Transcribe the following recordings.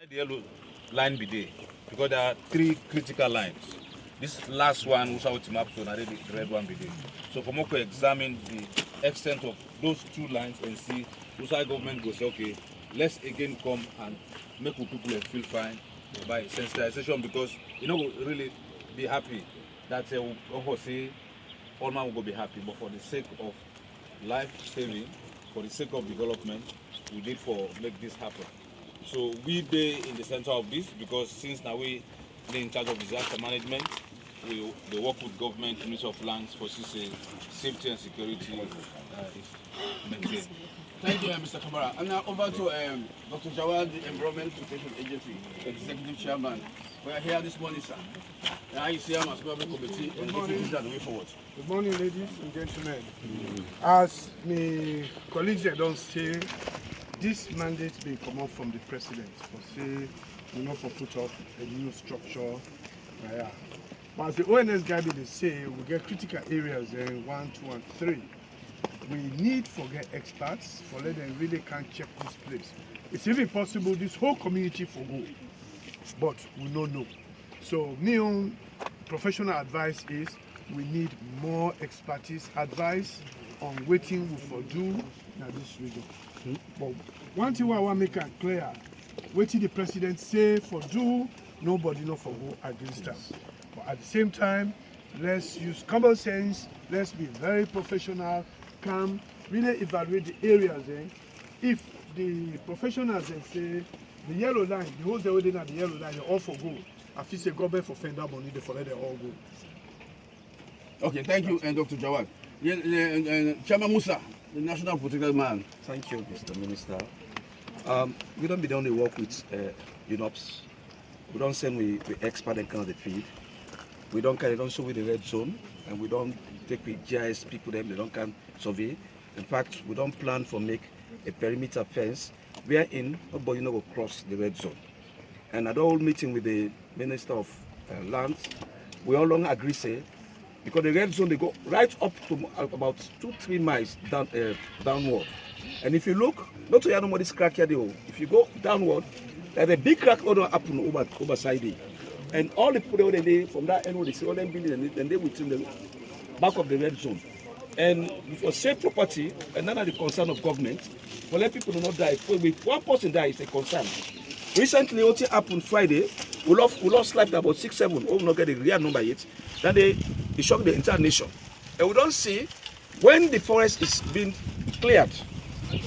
The yellow line be there because there are three critical lines. This last one, which I map, so the red one be there. So for more to examine the extent of those two lines and see which government goes, okay, let's again come and make people feel fine by sensitization, because you know we'll really be happy that we'll say all man will be happy, but for the sake of life saving, for the sake of development, we did for make this happen. So we be in the center of this because since now we in charge of disaster management, they work with government, Ministry of Lands for safety and security is maintained. Thank you, Mr. Kabara. And now over to Dr. Jawad, the Environment Protection Agency, Executive Chairman. We are here this morning, sir. And I see him as well committee and taking the way forward. Good morning, ladies and gentlemen. As my colleagues don't say, this mandate will come out from the president for say, for put up a new structure. But as the ONS guided, they say we get critical areas in 1, 2, and 3. We need to get experts for let them really can check this place. It's even possible this whole community for go, but we don't know. So my own professional advice is we need more expertise advice on waiting we for do in this region. But one thing I want to make it clear, waiting the president say for do, nobody know for go against us. But at the same time, let's use common sense, let's be very professional, come really evaluate the areas. If the professionals say the yellow line, the whole way at the yellow line, they all for go. I feel say government for fender money, they for let them all go. Okay, thank you, Dr. Jawad. Chairman Musa, the National Protected Man. Thank you, Mr. Minister. We don't be the only work with UNOPS. We don't send we expert and kind of the field. We don't carry on so with the red zone, and we don't take with GIS people them, they don't can survey. In fact, we don't plan for make a perimeter fence wherein nobody will cross the red zone. And at the whole meeting with the Minister of Lands, we all long agree say, because the red zone they go right up to about 2-3 miles downward. And if you look, not to know this crack here, if you go downward, there's a big crack over happen over side there. And all the people over there from that end, they see all them buildings and they within the back of the red zone. And for safe property, and none of the concern of government, for let people not die. If one person dies, it's a concern. Recently, what happened Friday, we lost life about 6-7. We not get the real number yet. Then they shocked the entire nation. And we don't see when the forest is being cleared,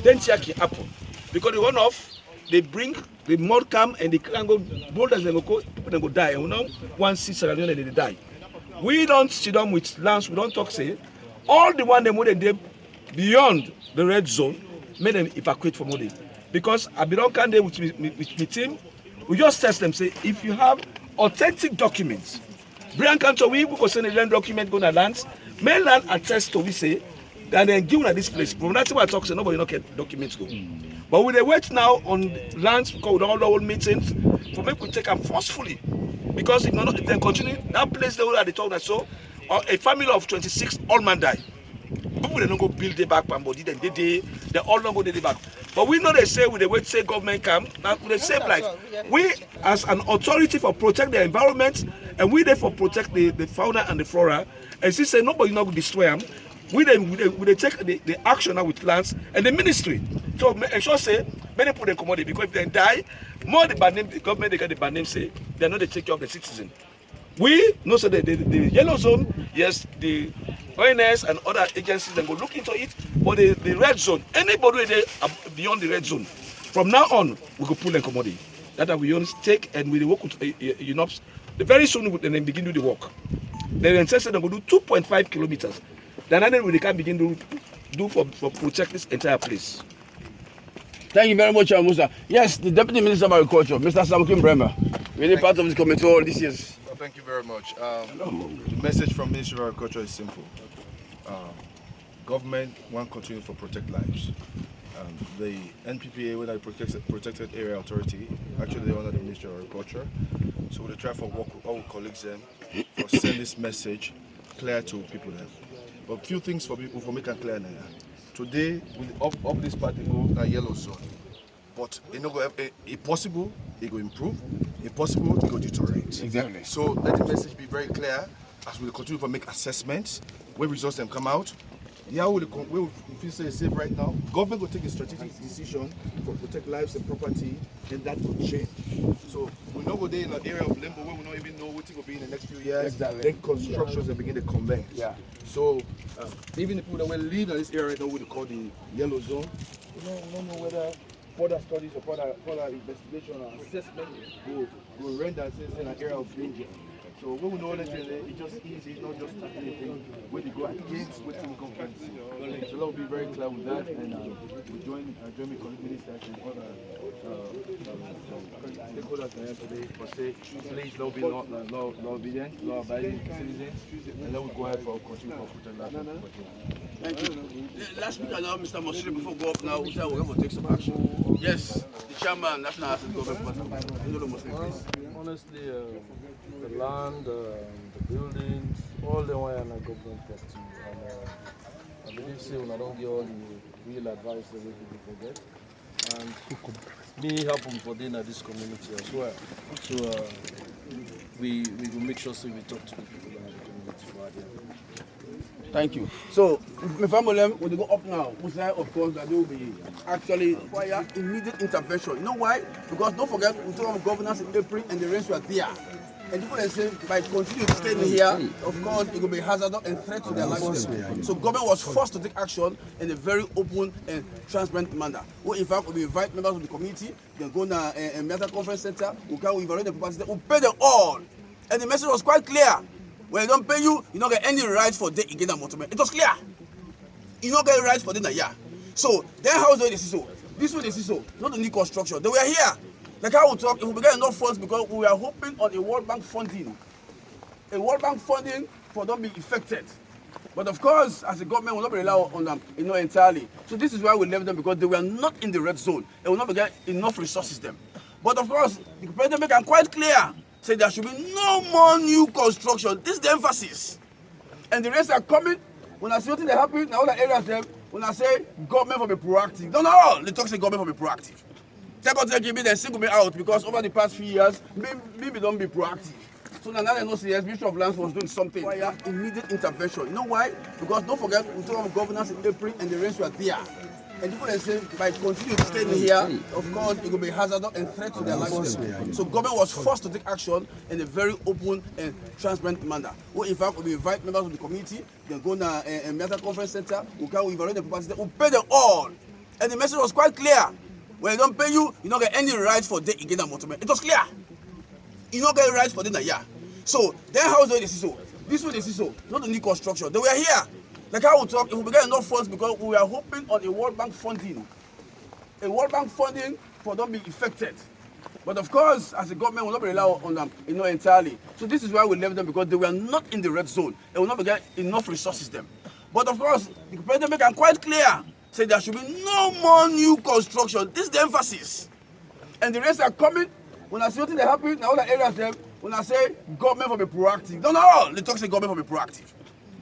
then it can happen. Because the one off, they bring the mud come and they can go boulders and go people then go die. And we don't want to see Sierra Leone and they die. We don't sit down with lands, we don't talk say all the one they beyond the red zone, made them evacuate from Modi. Because I belong can day with my team, we just test them, say if you have authentic documents, Brian Cantor, we go send a land document go to lands, mainland attest to we say, and then give them this place. But that's why I talk, say nobody not get documents go. But we wait now on lands because with all the old meetings for me to take them forcefully. Because if not, if they continue, that place they already talk that so a family of 26 all man die. People they don't go build the back body, then they all don't go the back. But we know they say with the way say government come, now they say like we as an authority for protect the environment and we therefore protect the fauna and the flora, and since say nobody not destroy them, we take the action now with lands and the ministry. So ensure say many people they commodity because if they die, more the bad name the government they get the bad name say they're not the take care of the citizen. We know so the yellow zone, yes, the ONS and other agencies then go look into it, but the red zone, anybody there beyond the red zone, from now on we go pull and commodity. That we only take and we work with UNOPS. Very soon we then begin to do the work. Then say they go do 2.5 kilometers. Then we can begin to do for protect this entire place. Thank you very much, Musa. Yes, the Deputy Minister of Agriculture, Mr. Samuel Bremer, really part of this committee all these years. Well, thank you very much. The message from Ministry of Agriculture is simple. Government want continue to protect lives. The NPPA, with the Protected Area Authority, actually they're under the Ministry of Agriculture. So we'll try to work with our colleagues then to send this message clear to people there. But few things for people for make it clear now. Today, we up this part they go to yellow zone. But if possible, it will improve. If possible, it will deteriorate. Exactly. So let the message be very clear as we continue to make assessments. When results them come out, yeah, we feel safe right now. Government will take a strategic decision for protect lives and property, and that will change. So we know we're in an area of limbo where we don't even know what it will be in the next few years. Exactly. Then constructions will begin to commence. Yeah. So even the people that will live in this area right now, what we call the yellow zone, we don't know whether further studies or further investigation or assessment will render us in an area of danger. So when we know that it's just easy, it's not just anything when you go against what we government. So that will be very clear with that, and we join my ministers and other stakeholders here today for say, please don't be law obedient, law abiding citizens, and then we go ahead for continue for protect life. Thank you. Last speaker now, Mr. Moshiri, before we go up now, we say we're going to take some action. Yes, the chairman, National Assembly Government, please. Honestly, the land, the buildings, all the way and government property. And I believe say when I don't get all the real advice that we people forget. And me helping for dinner this community as well. So we will make sure so we talk to the people in the community for our Thank you. So, my family, when they go up now, we say, of course, that they will be actually require immediate intervention. You know why? Because don't forget, we talk about governance in April and the rains were there. And people are saying, by continuing to stay here, of course, it will be hazardous and threat to their lives. So, government was forced to take action in a very open and transparent manner. We, in fact, will invite members of the community, then go to a Meta Conference Center, we can evaluate the properties, we pay them all. And the message was quite clear. When they don't pay you, you don't get any rights for day again at Mortomeh. It was clear. You don't get rights for dinner, yeah. So, then how do they see so? This way they see so, not the new construction. They were here. Like I will talk, if we get enough funds because we are hoping on a World Bank funding. A World Bank funding for them be affected. But of course, as a government, we will not rely on them entirely. So this is why we left them because they were not in the red zone. And we will not get enough resources them. But of course, the president make it quite clear. Say there should be no more new construction. This is the emphasis. And the rest are coming. When I see what they happen, now all the areas them, when I say government will be proactive. No, they talk say government will be proactive. Second give me they single me out because over the past few years, maybe don't be proactive. So now they know the Ministry of Lands was doing something. Require immediate intervention. You know why? Because don't forget, we talk about governance in April and the rains were there. And people are saying, by continuing to stay here, of course, it will be hazardous and threat to their lives. So government was forced to take action in a very open and transparent manner. We, in fact, will invite members of the community, then go to a Meta Conference Center, we can evaluate the properties, we pay them all. And the message was quite clear. When they don't pay you, you don't get any rights for day again at Mortomeh. It was clear. You don't get rights for dinner, yeah. So, then how do they see so? This way they see so, not the new construction. They were here. Like I will talk, if we get enough funds because we are hoping on a World Bank funding. A World Bank funding for them be affected. But of course, as a government, we will not rely on them entirely. So this is why we left them because they were not in the red zone. And we will not get enough resources them. But of course, the president make it quite clear. Say there should be no more new construction. This is the emphasis. And the rest are coming. When I see what they happen, now all the areas them, when I say government will be proactive. No, they talk say government will be proactive.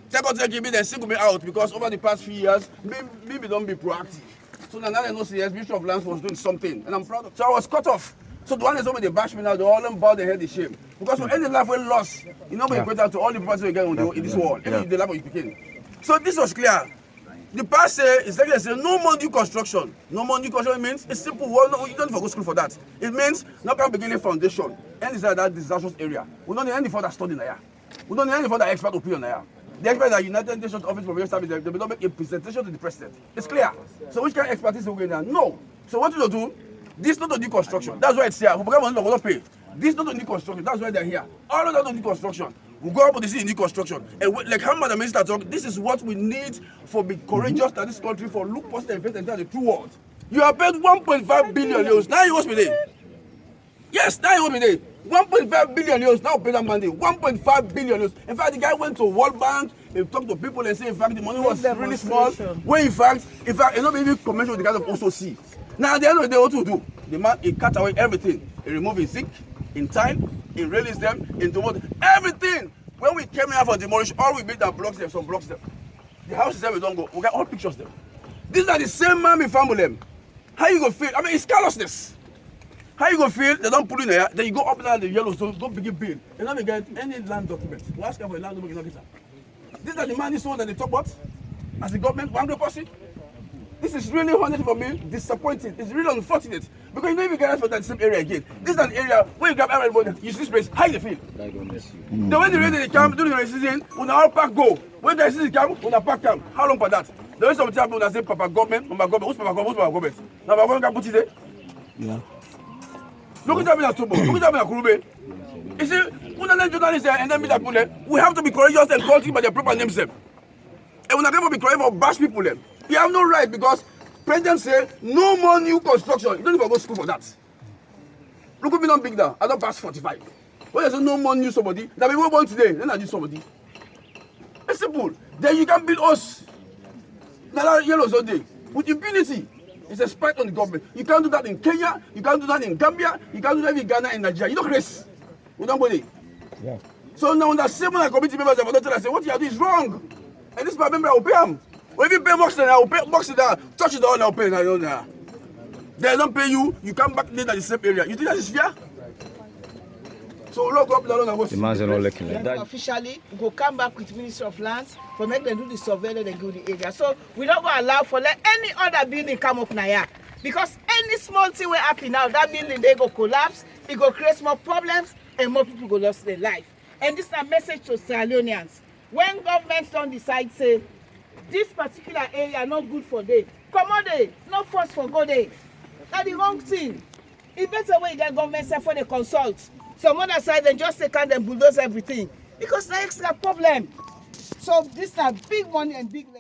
Second give me they single me out because over the past few years, maybe don't be proactive. So now they know the Ministry of Lands was doing something. And I'm proud of it. So I was cut off. So the one is over the bash me now, they all bow their head in shame. Because for any life we lost, you know, we equate to all the properties we get in this world, even the life we became. So this was clear. The past say is like they say no more new construction. No more new construction means it's simple word. No, you don't go to school for that. It means not can begin a foundation. And inside that disastrous area. We don't need any further study there. We don't need any further expert opinion there. The experts at United Nations Office for Various Services, they will not make a presentation to the president. It's clear. So which kind of expertise will we get there? No. So what you do? This is not a new construction. That's why it's here. We will not pay. This is not a new construction. That's why they're here. All of that is new construction. We go up with this new construction. And like how Madam Minister talk, this is what we need for be courageous to this country for look positive and face and tell the true world. You are paid 1.5 billion euros. Now you want me there. Yes, now you want me there. 1.5 billion euros. Now pay that money. 1.5 billion euros. In fact, the guy went to World Bank, he talked to people and said, in fact, the money was really small. Where in fact, it's not even convention with the guys of also see. Now at the end of the day, what to do? The man, he cut away everything. He removed his zinc in time, he released them into what? Everything! When we came here for demolish, all we made that blocks them, some blocks them. The houses that we don't go, we got all pictures them. These are the same man we found with them. How you go feel? I mean, it's carelessness. How you go feel? They don't put in there. Then you go up now the yellow zone, go begin build. You never get any land document. You ask them for a land document, you don't get that. These are the money sold that they talk about as the government 100%. This is really honestly for me disappointing. It's really unfortunate because you don't even get it for that same area again. This is an area where you grab everybody, you see this place, how you feel? Then when the rain they come, during the rain season, when our park go, when the season come, when the park come, how long for that? There is some time when I say Papa government, Mama government, who's Papa government, who's Papa government? Now Papa government can put it there. Yeah. Look at that in Atobo, look at that in Akurube. You see, when the journalists there and then meet that people there, we have to be courageous and call things by their proper names them. And we are never be courageous for bash people them. You have no right because president say no more new construction. You don't even go to school for that. Look at me not big now. I don't pass 45. When they say no more new somebody, that we won't want today, then I do somebody. It's simple. Then you can build us. Now yellows all day. With impunity. It's a spite on the government. You can't do that in Kenya, you can't do that in Gambia, you can't do that in Ghana and Nigeria. You don't race. You don't go there. Yeah. So now when the same committee members have adopted, I say, what you are doing is wrong. And this my member, I will pay him. When you pay box, I will pay box it down, touch it down, I will pay. They don't pay you, you come back later in the same area. You think that is fair? So look up down and go. The man's not looking like that. Officially, we go come back with Ministry of Lands for make them do the surveillance and go the area. So we don't go allow for let any other building come up now here. Because any small thing will happen now, that building they go collapse, it go create more problems and more people go lose their life. And this is a message to Sierra Leoneans. When governments don't decide, say, this particular area not good for them, come on there, no force for go there. That's the wrong thing. It's better when you get government say for the consult. Some other side they just take out and bulldoze everything. Because that's extra problem. So this is a big money and big